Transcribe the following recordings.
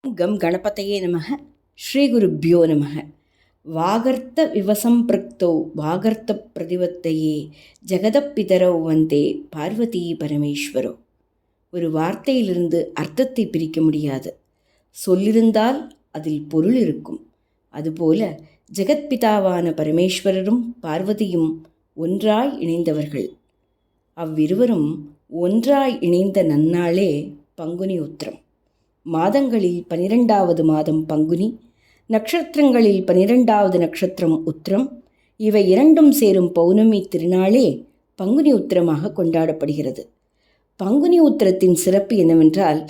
Come கணபதையே நமக. ஸ்ரீகுருப்யோ நமக. வாகர்த்த விவசம்பிருக்தோ வாகர்த்த பிரதிவத்தையே ஜெகதப்பிதரோ வந்தே பார்வதி பரமேஸ்வரோ. ஒரு வார்த்தையிலிருந்து அர்த்தத்தை பிரிக்க முடியாது. சொல்லிருந்தால் அதில் பொருள் இருக்கும். அதுபோல ஜெகத்பிதாவான பரமேஸ்வரரும் பார்வதியும் ஒன்றாய் இணைந்தவர்கள். அவ்விருவரும் ஒன்றாய் இணைந்த நன்னாளே பங்குனி உத்திரம். மாதங்களில் 12வது மாதம் பங்குனி, நட்சத்திரங்களில் 12வது நட்சத்திரம் உத்திரம். இவை இரண்டும் சேரும் பௌர்ணமி திருநாளே பங்குனி உத்திரமாக கொண்டாடப்படுகிறது. பங்குனி உத்திரத்தின் சிறப்பு என்னவென்றால்,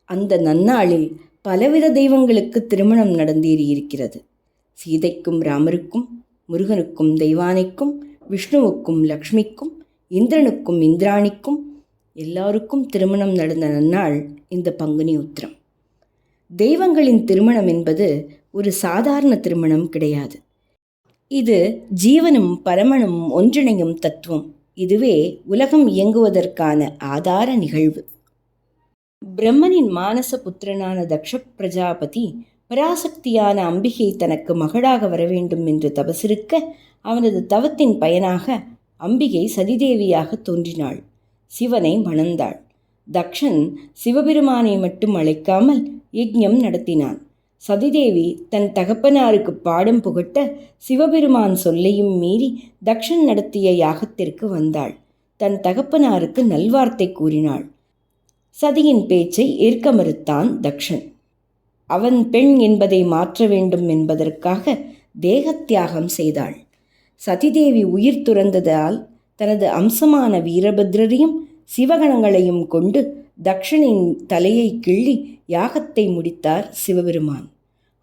அந்த நன்னாளில் பலவித தெய்வங்களுக்கு திருமணம் நடந்தேறியிருக்கிறது. சீதைக்கும் ராமருக்கும், முருகனுக்கும் தெய்வானைக்கும், விஷ்ணுவுக்கும் லக்ஷ்மிக்கும், இந்திரனுக்கும் இந்திராணிக்கும் எல்லாருக்கும் திருமணம் நடந்த நன்னாள் இந்த பங்குனி உத்திரம். தெய்வங்களின் திருமணம் என்பது ஒரு சாதாரண திருமணம் கிடையாது. இது ஜீவனும் பரமனும் ஒன்றிணையும் தத்துவம். இதுவே உலகம் இயங்குவதற்கான ஆதார நிகழ்வு. பிரம்மனின் மானச புத்திரனான தக்ஷ பிரஜாபதி பராசக்தியான அம்பிகை தனக்கு மகளாக வரவேண்டும் என்று தபசிருக்க, அவனது தவத்தின் பயனாக அம்பிகை சதிதேவியாக தோன்றினாள். சிவனை மணந்தாள். தக்ஷன் சிவபெருமானை மட்டும் அழைக்காமல் யஜ்ஞம் நடத்தினான். சதிதேவி தன் தகப்பனாருக்கு பாடம் புகட்ட சிவபெருமான் சொல்லையும் மீறி தக்ஷன் நடத்திய யாகத்திற்கு வந்தாள். தன் தகப்பனாருக்கு நல்வார்த்தை கூறினாள். சதியின் பேச்சை ஏற்க மறுத்தான் தக்ஷன். அவன் பெண் என்பதை மாற்ற வேண்டும் என்பதற்காக தேகத்தியாகம் செய்தாள். சதிதேவி உயிர் துறந்ததால் தனது அம்சமான வீரபத்ரரையும் சிவகணங்களையும் கொண்டு தக்ஷனின் தலையை கிள்ளி யாகத்தை முடித்தார் சிவபெருமான்.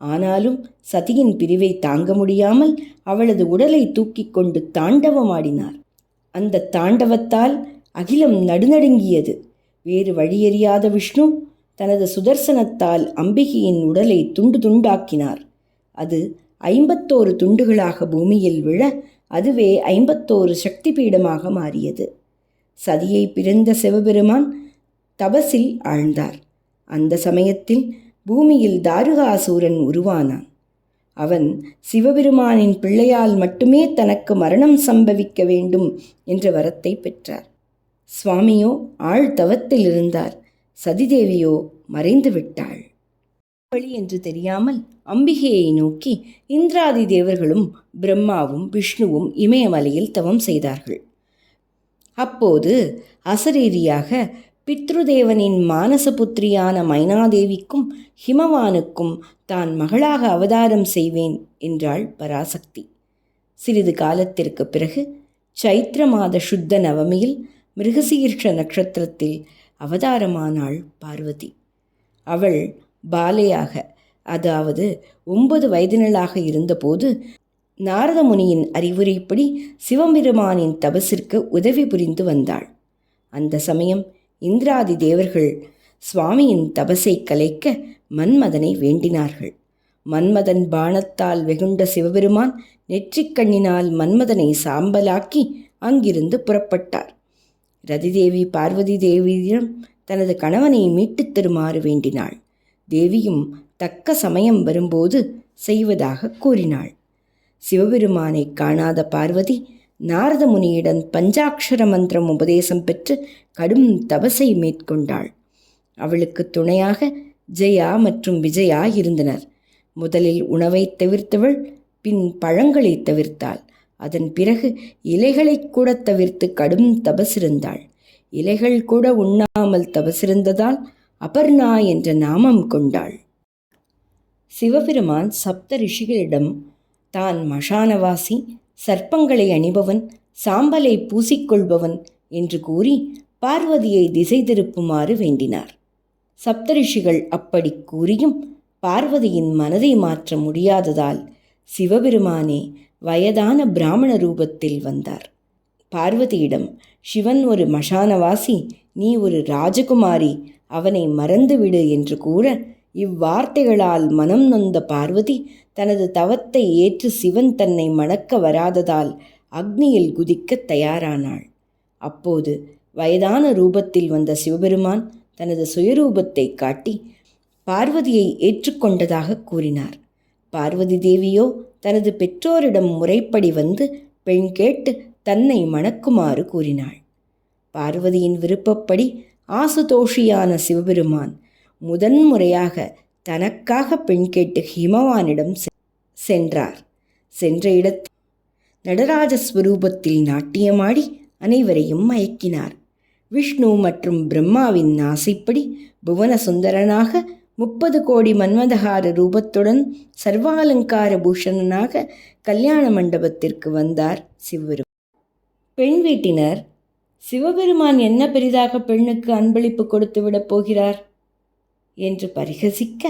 ஆனாலும் சதியின் பிரிவை தாங்க முடியாமல் அவளது உடலை தூக்கி கொண்டு தாண்டவமாடினார். அந்த தாண்டவத்தால் அகிலம் நடுநடுங்கியது. வேறு வழியறியாத விஷ்ணு தனது சுதர்சனத்தால் அம்பிகையின் உடலை துண்டு துண்டாக்கினார். அது 51 துண்டுகளாக பூமியில் விழ, அதுவே 51 சக்தி பீடமாக மாறியது. சதியை பிறந்த சிவபெருமான் தபசில் ஆழ்ந்தார். அந்த சமயத்தில் பூமியில் தாருகாசூரன் உருவானான். அவன் சிவபெருமானின் பிள்ளையால் மட்டுமே தனக்கு மரணம் சம்பவிக்க வேண்டும் என்ற வரத்தை பெற்றார். சுவாமியோ ஆழ்தவத்தில் இருந்தார். சதிதேவியோ மறைந்து விட்டாள். வழி என்று தெரியாமல் அம்பிகையை நோக்கி இந்திராதி தேவர்களும் பிரம்மாவும் விஷ்ணுவும் இமயமலையில் தவம் செய்தார்கள். அப்போது அசரீரியாக பித்ருதேவனின் மானசபுத்திரியான மைனாதேவிக்கும் ஹிமவானுக்கும் தான் மகளாக அவதாரம் செய்வேன் என்றாள் பராசக்தி. சிறிது காலத்திற்கு பிறகு சைத்திர மாத சுத்த நவமியில் மிருகசீர்ஷ நட்சத்திரத்தில் அவதாரமானாள் பார்வதி. அவள் பாலையாக, அதாவது 9 வயதினளாக இருந்தபோது நாரத முனியின் அறிவுரைப்படி சிவபெருமானின் தபசிற்கு உதவி புரிந்து வந்தாள். அந்த சமயம் இந்திராதி தேவர்கள் சுவாமியின் தபசை கலைக்க மன்மதனை வேண்டினார்கள். மன்மதன் பாணத்தால் வெகுண்ட சிவபெருமான் நெற்றிக்கண்ணினால் மன்மதனை சாம்பலாக்கி அங்கிருந்து புறப்பட்டார். ரதிதேவி பார்வதி தேவியிடம் தனது கணவனை மீட்டுத் தருமாறு வேண்டினாள். தேவியும் தக்க சமயம் வரும்போது செய்வதாக கூறினாள். சிவபெருமானை காணாத பார்வதி நாரத முனியிடம் பஞ்சாட்சர மந்திரம் உபதேசம் பெற்று கடும் தபசை மேற்கொண்டாள். அவளுக்கு துணையாக ஜெயா மற்றும் விஜயா இருந்தனர். முதலில் உணவை தவிர்த்தவள் பின் பழங்களை தவிர்த்தாள். அதன் பிறகு இலைகளை கூட தவிர்த்து கடும் தபசிருந்தாள். இலைகள் கூட உண்ணாமல் தபசிருந்ததால் அபர்ணா என்ற நாமம் கொண்டாள். சிவபெருமான் சப்த ரிஷிகளிடம் தான் மஷானவாசி, சர்ப்பங்களை அணிபவன், சாம்பலை பூசிக்கொள்பவன் என்று கூறி பார்வதியை திசை திருப்புமாறு வேண்டினார். சப்தரிஷிகள் அப்படி கூறியும் பார்வதியின் மனதை மாற்ற முடியாததால் சிவபெருமானே வயதான பிராமண ரூபத்தில் வந்தார். பார்வதியிடம், சிவன் ஒரு மஷானவாசி, நீ ஒரு ராஜகுமாரி, அவனை மறந்துவிடு என்று கூற, இவ்வார்த்தைகளால் மனம் நொந்த பார்வதி தனது தவத்தை ஏற்று சிவன் தன்னை மணக்க வராததால் அக்னியில் குதிக்க தயாரானாள். அப்போது வயதான ரூபத்தில் வந்த சிவபெருமான் தனது சுயரூபத்தை காட்டி பார்வதியை ஏற்றுக்கொண்டதாக கூறினார். பார்வதி தேவியோ தனது பெற்றோரிடம் முறைப்படி வந்து பெண் கேட்டு தன்னை மணக்குமாறு கூறினாள். பார்வதியின் விருப்பப்படி ஆசுதோஷியான சிவபெருமான் முதன்முறையாக தனக்காக பெண் கேட்டு ஹிமவானிடம் சென்றார். சென்ற இடத்தில் நடராஜஸ்வரூபத்தில் நாட்டியமாடி அனைவரையும் மயக்கினார். விஷ்ணு மற்றும் பிரம்மாவின் ஆசைப்படி புவனசுந்தரனாக 30 கோடி மன்மதஹார ரூபத்துடன் சர்வாலங்கார பூஷணனாக கல்யாண மண்டபத்திற்கு வந்தார் சிவபெருமான். பெண் வீட்டினர், சிவபெருமான் என்ன பெரிதாக பெண்ணுக்கு அன்பளிப்பு கொடுத்து விடப் போகிறார் என்று பரிகசிக்க,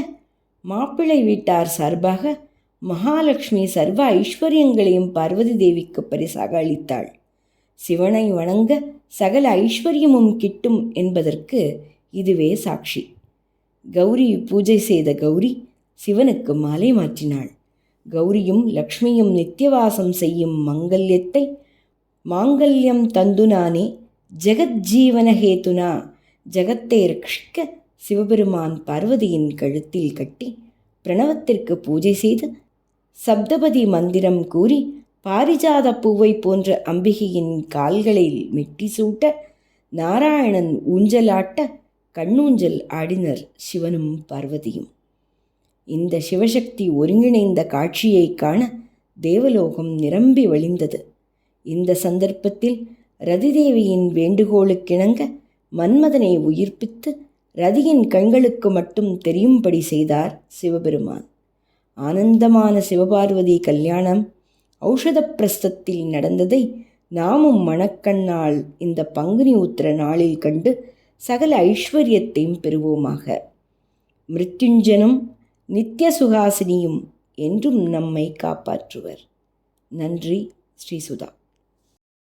மாப்பிள்ளை வீட்டார் சார்பாக மகாலட்சுமி சர்வ ஐஸ்வர்யங்களையும் பார்வதி தேவிக்கு பரிசாக அளித்தாள். சிவனை வணங்க சகல ஐஸ்வர்யமும் கிட்டும் என்பதற்கு இதுவே சாட்சி. கௌரி பூஜை செய்த கௌரி சிவனுக்கு மாலை மாற்றினாள். கௌரியும் லக்ஷ்மியும் நித்தியவாசம் செய்யும் மங்கல்யத்தை மாங்கல்யம் தந்துனானே ஜெகஜீவனஹேதுனா ஜகத்தை ரட்சிக்க சிவபெருமான் பார்வதியின் கழுத்தில் கட்டி பிரணவத்திற்கு பூஜை செய்து சப்தபதி மந்திரம் கூறி பாரிஜாத பூவை போன்ற அம்பிகையின் கால்களில் மெட்டி சூட்ட நாராயணன் ஊஞ்சலாட்ட கண்ணூஞ்சல் ஆடினர் சிவனும் பார்வதியும். இந்த சிவசக்தி ஒருங்கிணைந்த காட்சியை காண தேவலோகம் நிரம்பி வழிந்தது. இந்த சந்தர்ப்பத்தில் ரதிதேவியின் வேண்டுகோளுக்கிணங்க மன்மதனை உயிர்ப்பித்து ரதியின் கண்களுக்கு மட்டும் தெரியும்படி செய்தார் சிவபெருமான். ஆனந்தமான சிவபார்வதி கல்யாணம் ஔஷத பிரஸ்தத்தில் நடந்ததை நாமும் மணக்கண்ணால் இந்த பங்குனி உத்திர நாளில் கண்டு சகல ஐஸ்வர்யத்தையும் பெறுவோமாக. மிருத்யுஞ்சனும் நித்திய சுகாசினியும் என்றும் நம்மை காப்பாற்றுவர். நன்றி. ஸ்ரீ சுதா.